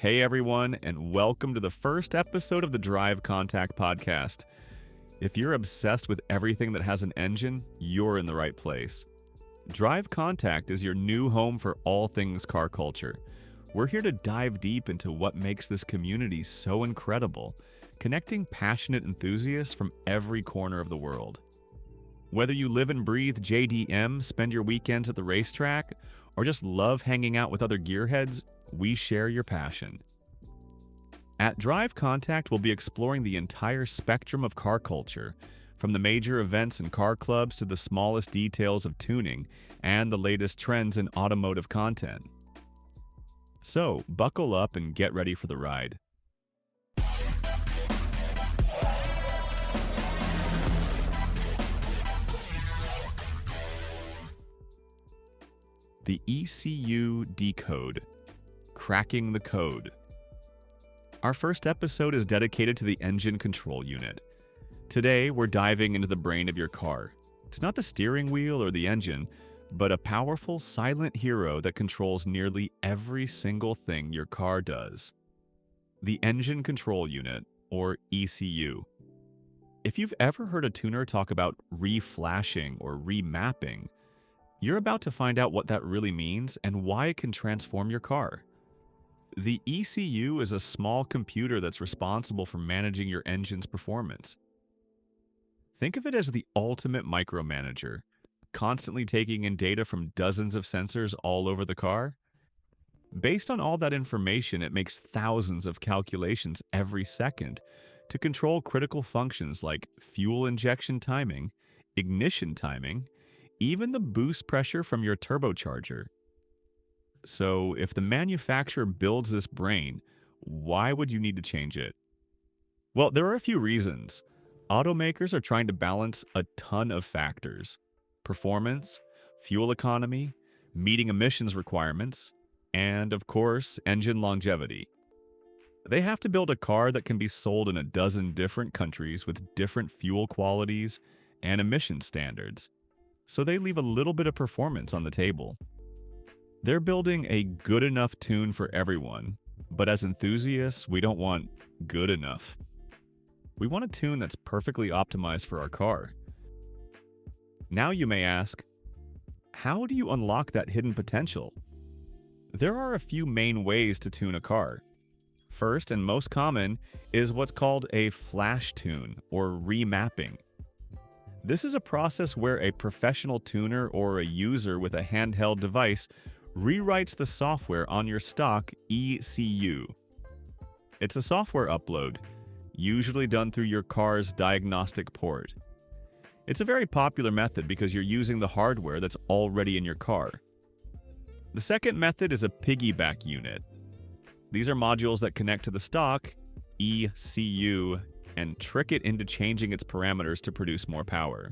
Hey everyone, and welcome to the first episode of the DriveContact Podcast. If you're obsessed with everything that has an engine, you're in the right place. DriveContact is your new home for all things car culture. We're here to dive deep into what makes this community so incredible, connecting passionate enthusiasts from every corner of the world. Whether you live and breathe JDM, spend your weekends at the racetrack, or just love hanging out with other gearheads, we share your passion. At DriveContact, we'll be exploring the entire spectrum of car culture, from the major events and car clubs to the smallest details of tuning and the latest trends in automotive content. So, buckle up and get ready for the ride. The ECU Decode. Cracking the code. Our first episode is dedicated to the engine control unit. Today, we're diving into the brain of your car. It's not the steering wheel or the engine, but a powerful, silent hero that controls nearly every single thing your car does. The engine control unit, or ECU. If you've ever heard a tuner talk about reflashing or remapping, you're about to find out what that really means and why it can transform your car. The ECU is a small computer that's responsible for managing your engine's performance. Think of it as the ultimate micromanager, constantly taking in data from dozens of sensors all over the car. Based on all that information, it makes thousands of calculations every second to control critical functions like fuel injection timing, ignition timing, even the boost pressure from your turbocharger. So, if the manufacturer builds this brain, why would you need to change it? Well, there are a few reasons. Automakers are trying to balance a ton of factors: performance, fuel economy, meeting emissions requirements, and, of course, engine longevity. They have to build a car that can be sold in a dozen different countries with different fuel qualities and emission standards, so they leave a little bit of performance on the table. They're building a good enough tune for everyone, but as enthusiasts, we don't want good enough. We want a tune that's perfectly optimized for our car. Now you may ask, how do you unlock that hidden potential? There are a few main ways to tune a car. First and most common is what's called a flash tune or remapping. This is a process where a professional tuner or a user with a handheld device rewrites the software on your stock ECU. It's a software upload, usually done through your car's diagnostic port. It's a very popular method because you're using the hardware that's already in your car. The second method is a piggyback unit. These are modules that connect to the stock ECU and trick it into changing its parameters to produce more power.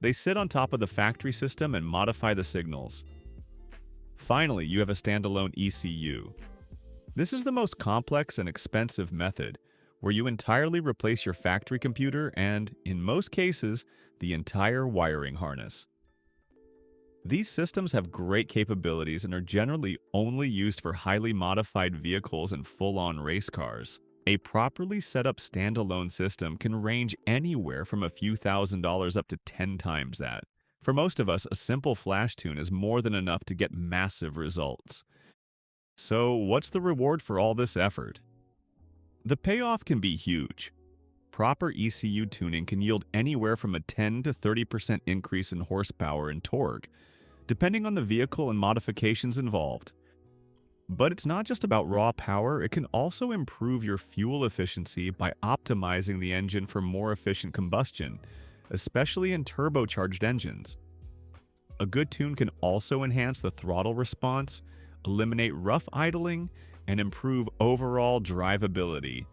They sit on top of the factory system and modify the signals. Finally, you have a standalone ECU. This is the most complex and expensive method, where you entirely replace your factory computer and, in most cases, the entire wiring harness. These systems have great capabilities and are generally only used for highly modified vehicles and full-on race cars. A properly set up standalone system can range anywhere from a few $1,000s up to 10 times that. For most of us, a simple flash tune is more than enough to get massive results. So, what's the reward for all this effort? The payoff can be huge. Proper ECU tuning can yield anywhere from a 10 to 30% increase in horsepower and torque, depending on the vehicle and modifications involved. But it's not just about raw power, it can also improve your fuel efficiency by optimizing the engine for more efficient combustion, especially in turbocharged engines. A good tune can also enhance the throttle response, eliminate rough idling, and improve overall drivability,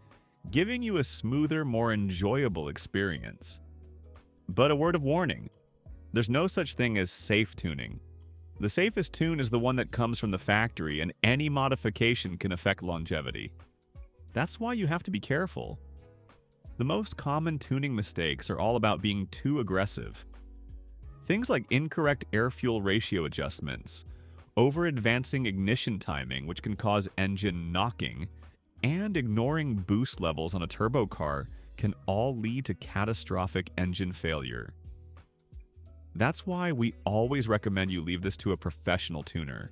giving you a smoother, more enjoyable experience. But a word of warning, there's no such thing as safe tuning. The safest tune is the one that comes from the factory, and any modification can affect longevity. That's why you have to be careful. The most common tuning mistakes are all about being too aggressive. Things like incorrect air-fuel ratio adjustments, over-advancing ignition timing, which can cause engine knocking, and ignoring boost levels on a turbo car can all lead to catastrophic engine failure. That's why we always recommend you leave this to a professional tuner.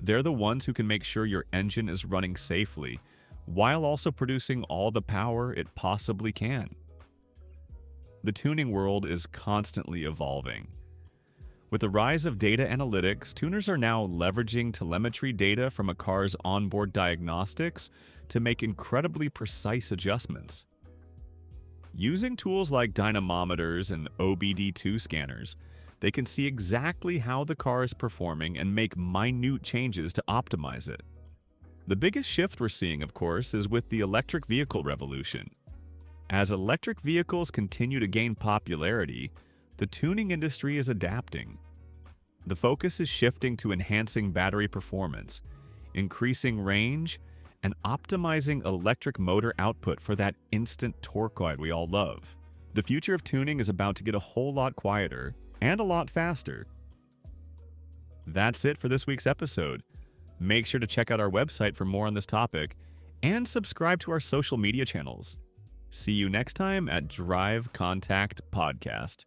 They're the ones who can make sure your engine is running safely, while also producing all the power it possibly can. The tuning world is constantly evolving. With the rise of data analytics, tuners are now leveraging telemetry data from a car's onboard diagnostics to make incredibly precise adjustments. Using tools like dynamometers and OBD2 scanners, they can see exactly how the car is performing and make minute changes to optimize it. The biggest shift we're seeing, of course, is with the electric vehicle revolution. As electric vehicles continue to gain popularity, the tuning industry is adapting. The focus is shifting to enhancing battery performance, increasing range, and optimizing electric motor output for that instant torque ride we all love. The future of tuning is about to get a whole lot quieter and a lot faster. That's it for this week's episode. Make sure to check out our website for more on this topic and subscribe to our social media channels. See you next time at DriveContact Podcast.